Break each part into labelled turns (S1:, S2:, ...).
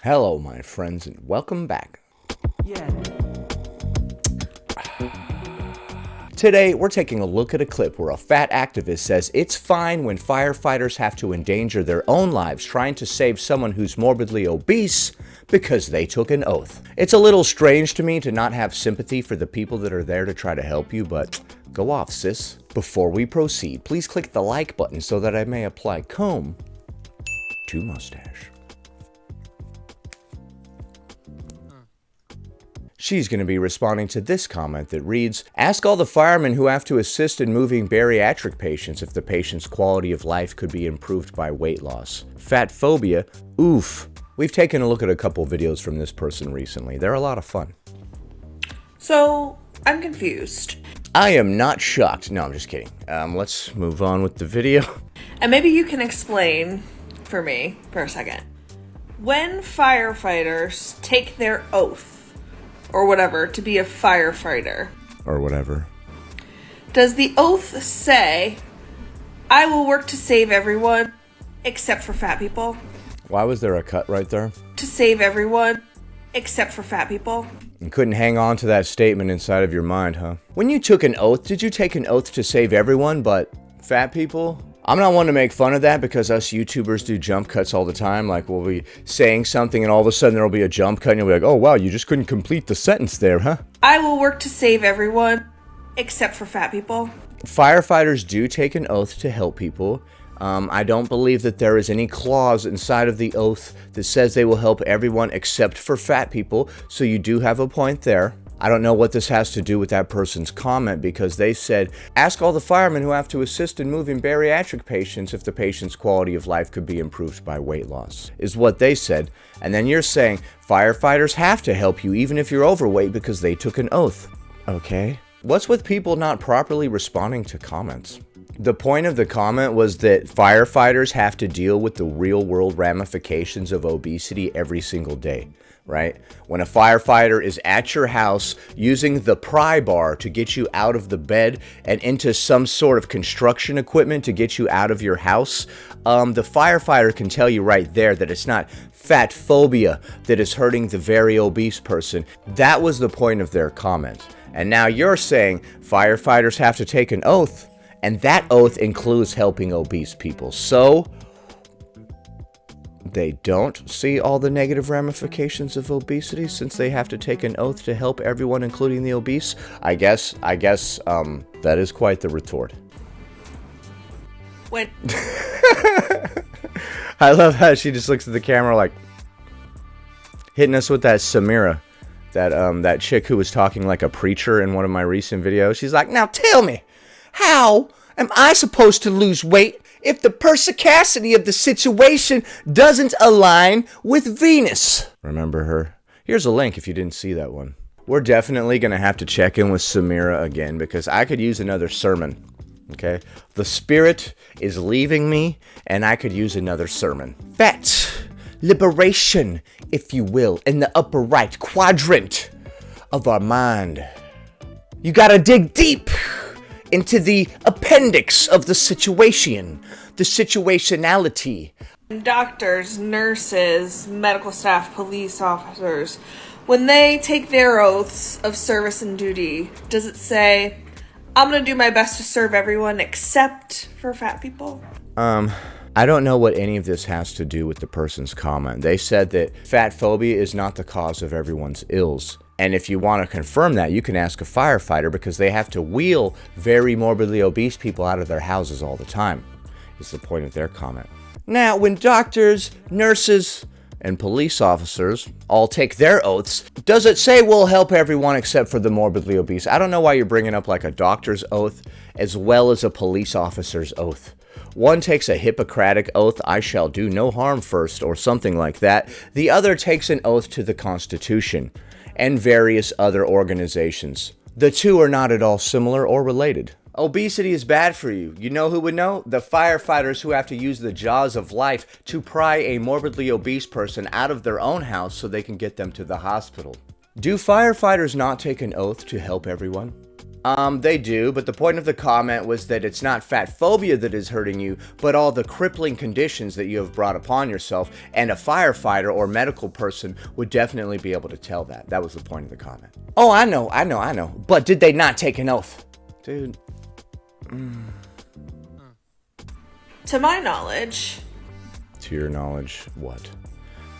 S1: Hello, my friends, and welcome back.
S2: Yeah.
S1: Today, we're taking a look at a clip where a fat activist says it's fine when firefighters have to endanger their own lives trying to save someone who's morbidly obese because they took an oath. It's a little strange to me to not have sympathy for the people that are there to try to help you, but go off, sis. Before we proceed, please click the like button so that I may apply comb to mustache. She's going to be responding to this comment that reads, ask all the firemen who have to assist in moving bariatric patients if the patient's quality of life could be improved by weight loss. Fat phobia, oof. We've taken a look at a couple videos from this person recently. They're a lot of fun.
S2: So, I'm confused.
S1: I am not shocked. No, I'm just kidding. Let's move on with the video.
S2: And maybe you can explain for me for a second. When firefighters take their oath, or whatever, to be a firefighter.
S1: Or whatever.
S2: Does the oath say, I will work to save everyone, except for fat people?
S1: Why was there a cut right there?
S2: To save everyone, except for fat people?
S1: You couldn't hang on to that statement inside of your mind, huh? When you took an oath, did you take an oath to save everyone, but fat people? I'm not one to make fun of that because us YouTubers do jump cuts all the time. Like, we'll be saying something and all of a sudden there'll be a jump cut and you'll be like, oh wow, you just couldn't complete the sentence there, huh?
S2: I will work to save everyone, except for fat people.
S1: Firefighters do take an oath to help people. I don't believe that there is any clause inside of the oath that says they will help everyone except for fat people, so you do have a point there. I don't know what this has to do with that person's comment because they said, ask all the firemen who have to assist in moving bariatric patients if the patient's quality of life could be improved by weight loss, is what they said. And then you're saying firefighters have to help you even if you're overweight because they took an oath. Okay. What's with people not properly responding to comments? The point of the comment was that firefighters have to deal with the real world ramifications of obesity every single day, right? When a firefighter is at your house using the pry bar to get you out of the bed and into some sort of construction equipment to get you out of your house, the firefighter can tell you right there that it's not fat phobia that is hurting the very obese person. That was the point of their comment. And now you're saying firefighters have to take an oath, and that oath includes helping obese people. So they don't see all the negative ramifications of obesity since they have to take an oath to help everyone, including the obese. I guess, that is quite the retort.
S2: When
S1: I love how she just looks at the camera like hitting us with that Samira, that chick who was talking like a preacher in one of my recent videos. She's like, now tell me, how am I supposed to lose weight if the persicacity of the situation doesn't align with Venus? Remember her? Here's a link if you didn't see that one. We're definitely going to have to check in with Samira again because I could use another sermon, okay? The spirit is leaving me and I could use another sermon. Fat liberation, if you will, in the upper right quadrant of our mind. You got to dig deep into the appendix of the situation, the situationality.
S2: doctors, nurses, medical staff, police officers, when they take their oaths of service and duty, does it say, I'm going to do my best to serve everyone except for fat people?
S1: I don't know what any of this has to do with the person's comment. They said that fat phobia is not the cause of everyone's ills. And if you want to confirm that, you can ask a firefighter because they have to wheel very morbidly obese people out of their houses all the time, is the point of their comment. Now, when doctors, nurses, and police officers all take their oaths, does it say we'll help everyone except for the morbidly obese? I don't know why you're bringing up like a doctor's oath as well as a police officer's oath. One takes a Hippocratic oath, I shall do no harm first, or something like that. The other takes an oath to the Constitution and various other organizations. The two are not at all similar or related. Obesity is bad for you. You know who would know? The firefighters who have to use the jaws of life to pry a morbidly obese person out of their own house so they can get them to the hospital. Do firefighters not take an oath to help everyone? They do, but the point of the comment was that it's not fat phobia that is hurting you, but all the crippling conditions that you have brought upon yourself, and a firefighter or medical person would definitely be able to tell that. That was the point of the comment. Oh, I know. But did they not take an oath? Dude.
S2: To my knowledge.
S1: To your knowledge, what?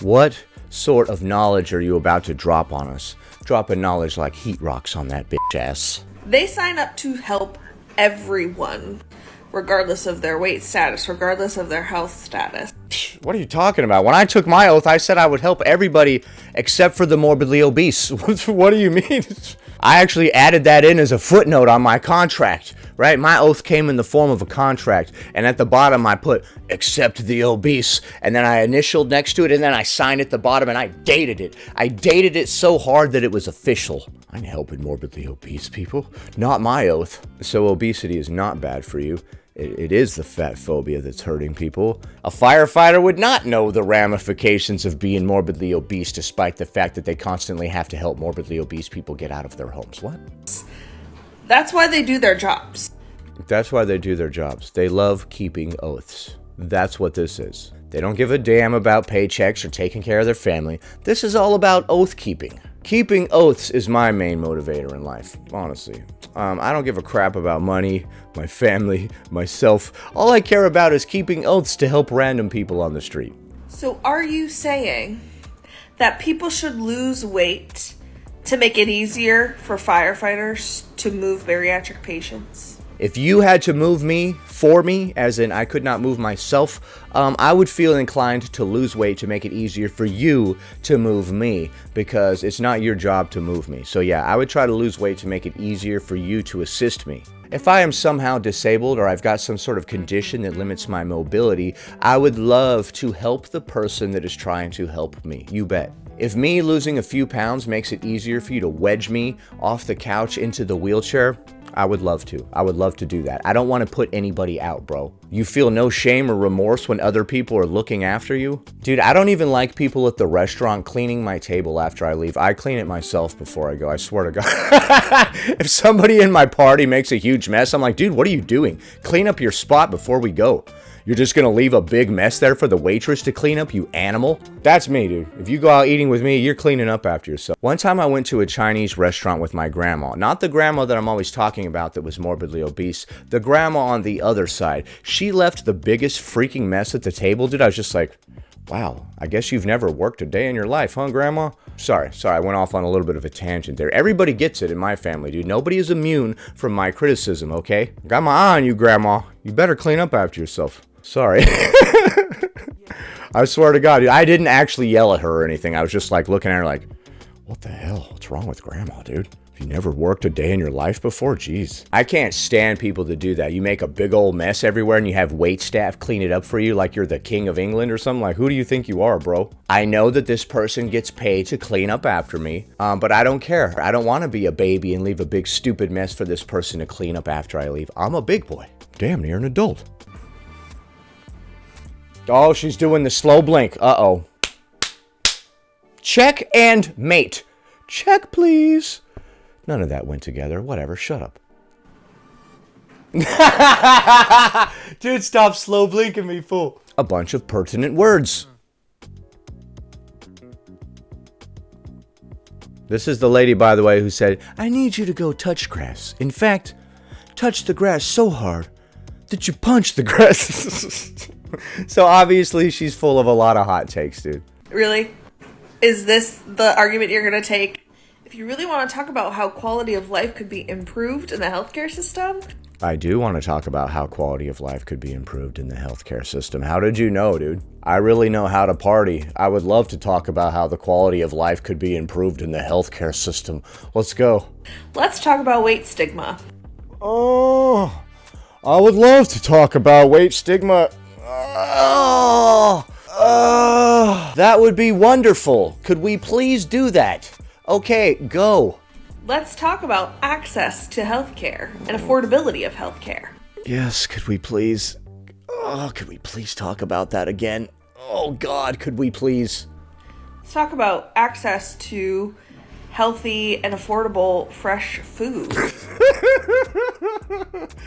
S1: What sort of knowledge are you about to drop on us? Dropping knowledge like heat rocks on that bitch ass.
S2: They sign up to help everyone, regardless of their weight status, regardless of their health status.
S1: What are you talking about? When I took my oath, I said I would help everybody except for the morbidly obese. What do you mean? I actually added that in as a footnote on my contract, right? My oath came in the form of a contract, and at the bottom I put, except the obese, and then I initialed next to it, and then I signed at the bottom, and I dated it. I dated it so hard that it was official. I'm helping morbidly obese people, not my oath. So obesity is not bad for you. It is the fat phobia that's hurting people. A firefighter would not know the ramifications of being morbidly obese, despite the fact that they constantly have to help morbidly obese people get out of their homes. What?
S2: That's why they do their jobs.
S1: That's why they do their jobs. They love keeping oaths. That's what this is. They don't give a damn about paychecks or taking care of their family. This is all about oath keeping. Keeping oaths is my main motivator in life, honestly. I don't give a crap about money, my family, myself. All I care about is keeping oaths to help random people on the street.
S2: So are you saying that people should lose weight to make it easier for firefighters to move bariatric patients?
S1: If you had to move me for me, as in I could not move myself, I would feel inclined to lose weight to make it easier for you to move me, because it's not your job to move me. So yeah, I would try to lose weight to make it easier for you to assist me. If I am somehow disabled or I've got some sort of condition that limits my mobility, I would love to help the person that is trying to help me. You bet. If me losing a few pounds makes it easier for you to wedge me off the couch into the wheelchair, I would love to. I would love to do that. I don't want to put anybody out, bro. You feel no shame or remorse when other people are looking after you? Dude, I don't even like people at the restaurant cleaning my table after I leave. I clean it myself before I go, I swear to God. If somebody in my party makes a huge mess, I'm like, dude, what are you doing? Clean up your spot before we go. You're just gonna leave a big mess there for the waitress to clean up, you animal? That's me, dude. If you go out eating with me, you're cleaning up after yourself. One time I went to a Chinese restaurant with my grandma. Not the grandma that I'm always talking about that was morbidly obese. The grandma on the other side. She left the biggest freaking mess at the table, dude. I was just like, wow, I guess you've never worked a day in your life, huh, Grandma? Sorry, I went off on a little bit of a tangent there. Everybody gets it in my family, dude. Nobody is immune from my criticism, okay? Got my eye on you, Grandma. You better clean up after yourself. Sorry. I swear to God, dude, I didn't actually yell at her or anything. I was just like looking at her like, what the hell? What's wrong with Grandma, dude? Have you never worked a day in your life before? Jeez. I can't stand people that do that. You make a big old mess everywhere and you have wait staff clean it up for you like you're the king of England or something. Like, who do you think you are, bro? I know that this person gets paid to clean up after me, but I don't care. I don't want to be a baby and leave a big stupid mess for this person to clean up after I leave. I'm a big boy. Damn near an adult. Oh, she's doing the slow blink. Uh-oh. Check and mate. Check, please. None of that went together. Whatever, shut up. Dude, stop slow blinking me, fool. A bunch of pertinent words. This is the lady, by the way, who said, I need you to go touch grass. In fact, touch the grass so hard that you punch the grass. So obviously she's full of a lot of hot takes, dude.
S2: Really? Is this the argument you're going to take? If you really want to talk about how quality of life could be improved in the healthcare system?
S1: I do want to talk about how quality of life could be improved in the healthcare system. How did you know, dude? I really know how to party. I would love to talk about how the quality of life could be improved in the healthcare system. Let's go.
S2: Let's talk about weight stigma.
S1: Oh, I would love to talk about weight stigma. That would be wonderful. Could we please do that? Okay, go.
S2: Let's talk about access to healthcare and affordability of healthcare.
S1: Yes, could we please? Oh, could we please talk about that again? Oh God, could we please?
S2: Let's talk about access to healthy, and affordable fresh food.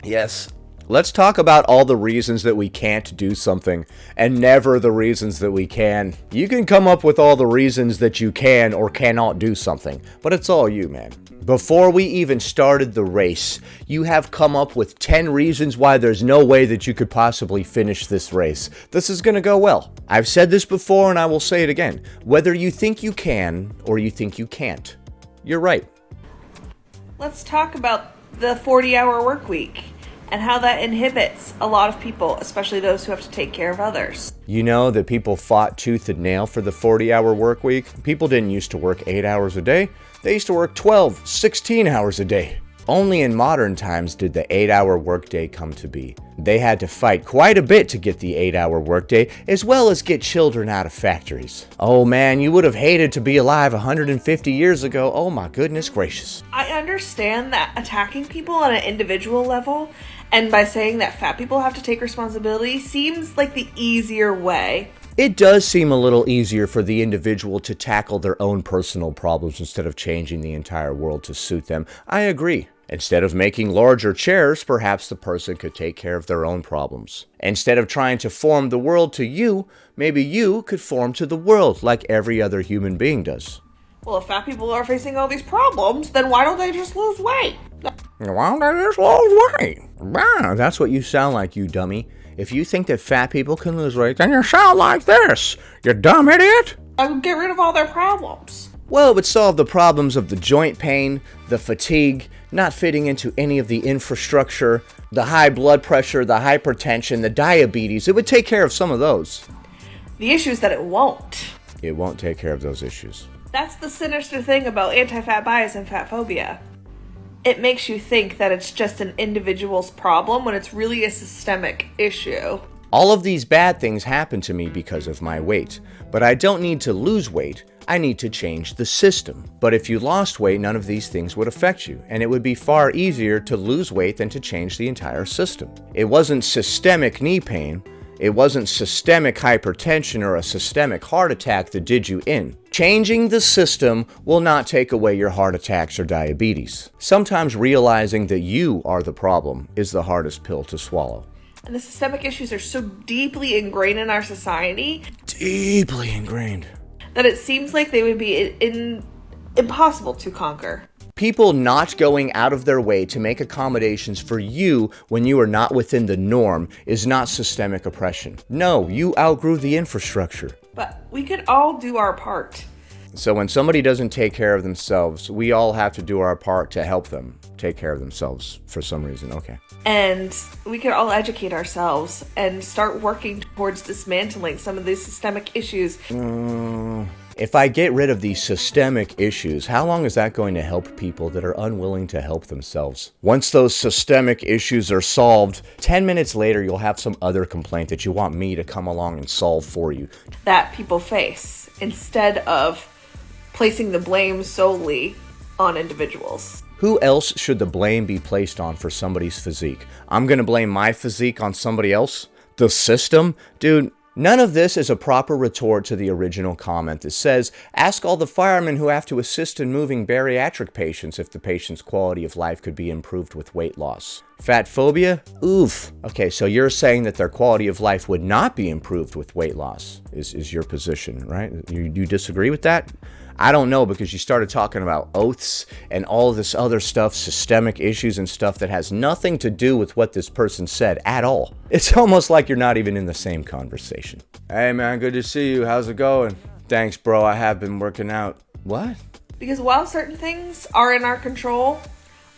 S1: Yes. Let's talk about all the reasons that we can't do something and never the reasons that we can. You can come up with all the reasons that you can or cannot do something, but it's all you, man. Before we even started the race, you have come up with 10 reasons why there's no way that you could possibly finish this race. This is gonna go well. I've said this before and I will say it again. Whether you think you can or you think you can't, you're right.
S2: Let's talk about the 40-hour work week and how that inhibits a lot of people, especially those who have to take care of others.
S1: You know that people fought tooth and nail for the 40-hour work week? People didn't used to work 8 hours a day. They used to work 12, 16 hours a day. Only in modern times did the 8-hour workday come to be. They had to fight quite a bit to get the 8-hour workday, as well as get children out of factories. Oh man, you would have hated to be alive 150 years ago. Oh my goodness gracious.
S2: I understand that attacking people on an individual level and by saying that fat people have to take responsibility seems like the easier way.
S1: It does seem a little easier for the individual to tackle their own personal problems instead of changing the entire world to suit them. I agree. Instead of making larger chairs, perhaps the person could take care of their own problems. Instead of trying to form the world to you, maybe you could form to the world like every other human being does.
S2: Well, if fat people are facing all these problems, then why don't they just lose weight?
S1: Why don't they just lose weight? That's what you sound like, you dummy. If you think that fat people can lose weight, then you sound like this, you dumb idiot.
S2: I would get rid of all their problems.
S1: Well, it would solve the problems of the joint pain, the fatigue, not fitting into any of the infrastructure, the high blood pressure, the hypertension, the diabetes. It would take care of some of those.
S2: The issue is that it won't.
S1: It won't take care of those issues.
S2: That's the sinister thing about anti-fat bias and fat phobia. It makes you think that it's just an individual's problem when it's really a systemic issue.
S1: All of these bad things happen to me because of my weight, but I don't need to lose weight. I need to change the system. But if you lost weight, none of these things would affect you, and it would be far easier to lose weight than to change the entire system. It wasn't systemic knee pain. It wasn't systemic hypertension or a systemic heart attack that did you in. Changing the system will not take away your heart attacks or diabetes. Sometimes realizing that you are the problem is the hardest pill to swallow.
S2: And the systemic issues are so deeply ingrained in our society.
S1: Deeply ingrained.
S2: That it seems like they would be impossible to conquer.
S1: People not going out of their way to make accommodations for you when you are not within the norm is not systemic oppression. No, you outgrew the infrastructure.
S2: But we could all do our part.
S1: So when somebody doesn't take care of themselves, we all have to do our part to help them take care of themselves for some reason. Okay.
S2: And we could all educate ourselves and start working towards dismantling some of these systemic issues.
S1: If I get rid of these systemic issues, how long is that going to help people that are unwilling to help themselves? Once those systemic issues are solved, 10 minutes later, you'll have some other complaint that you want me to come along and solve for you.
S2: That people face, instead of placing the blame solely on individuals.
S1: Who else should the blame be placed on for somebody's physique? I'm going to blame my physique on somebody else? The system? Dude, none of this is a proper retort to the original comment that says, ask all the firemen who have to assist in moving bariatric patients if the patient's quality of life could be improved with weight loss. Fat phobia? Oof. Okay, so you're saying that their quality of life would not be improved with weight loss, is your position, right? You disagree with that? I don't know, because you started talking about oaths and all this other stuff, systemic issues and stuff that has nothing to do with what this person said at all. It's almost like you're not even in the same conversation. Hey man, good to see you. How's it going? Thanks, bro. I have been working out. What?
S2: Because while certain things are in our control,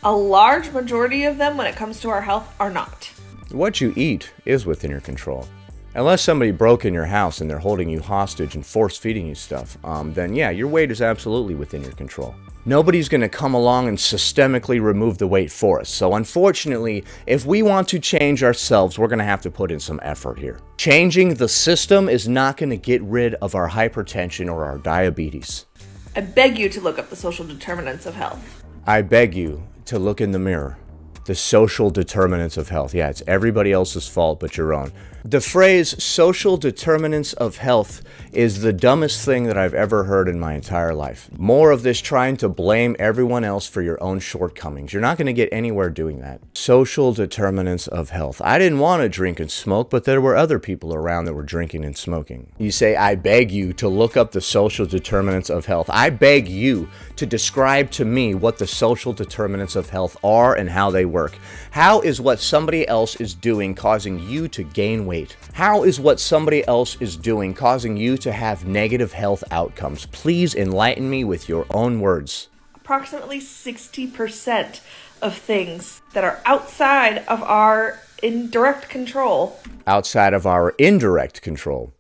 S2: a large majority of them when it comes to our health are not.
S1: What you eat is within your control. Unless somebody broke in your house and they're holding you hostage and force-feeding you stuff, then yeah, your weight is absolutely within your control. Nobody's going to come along and systemically remove the weight for us. So unfortunately, if we want to change ourselves, we're going to have to put in some effort here. Changing the system is not going to get rid of our hypertension or our diabetes.
S2: I beg you to look up the social determinants of health.
S1: I beg you to look in the mirror. The social determinants of health. Yeah, it's everybody else's fault but your own. The phrase social determinants of health is the dumbest thing that I've ever heard in my entire life. More of this trying to blame everyone else for your own shortcomings. You're not going to get anywhere doing that. Social determinants of health. I didn't want to drink and smoke, but there were other people around that were drinking and smoking. You say, I beg you to look up the social determinants of health. I beg you to describe to me what the social determinants of health are and how they work. How is what somebody else is doing causing you to gain weight? How is what somebody else is doing causing you to have negative health outcomes? Please enlighten me with your own words.
S2: Approximately 60% of things that are outside of our indirect control.
S1: Outside of our indirect control.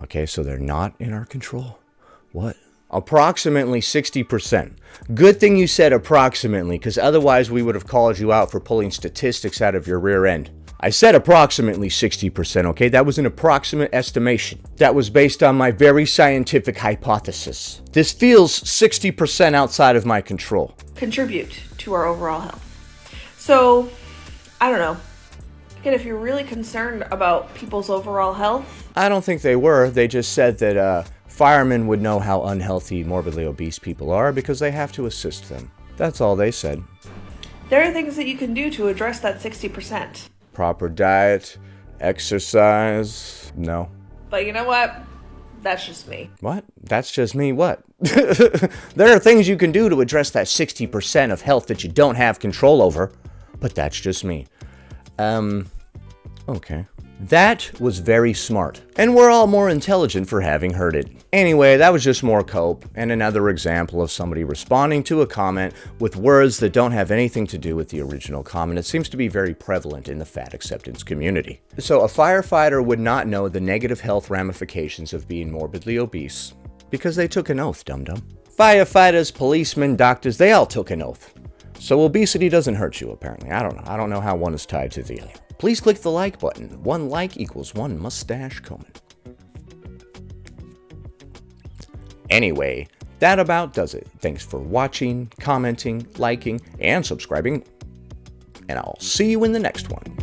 S1: Okay, so they're not in our control. What? Approximately 60%. Good thing you said approximately, because otherwise we would have called you out for pulling statistics out of your rear end. I said approximately 60%, okay? That was an approximate estimation. That was based on my very scientific hypothesis. This feels 60% outside of my control.
S2: Contribute to our overall health. So, I don't know. Again, if you're really concerned about people's overall health.
S1: I don't think they were. They just said that firemen would know how unhealthy morbidly obese people are because they have to assist them. That's all they said.
S2: There are things that you can do to address that 60%.
S1: Proper diet, exercise, no.
S2: But you know what? That's just me.
S1: What? That's just me what? There are things you can do to address that 60% of health that you don't have control over, but that's just me. Okay. That was very smart, and we're all more intelligent for having heard it. Anyway, that was just more cope, and another example of somebody responding to a comment with words that don't have anything to do with the original comment. It seems to be very prevalent in the fat acceptance community. So a firefighter would not know the negative health ramifications of being morbidly obese because they took an oath, dum-dum. Firefighters, policemen, doctors, they all took an oath. So obesity doesn't hurt you, apparently. I don't know. I don't know how one is tied to the other. Please click the like button. 1 like equals 1 mustache comb. Anyway, that about does it. Thanks for watching, commenting, liking, and subscribing. And I'll see you in the next one.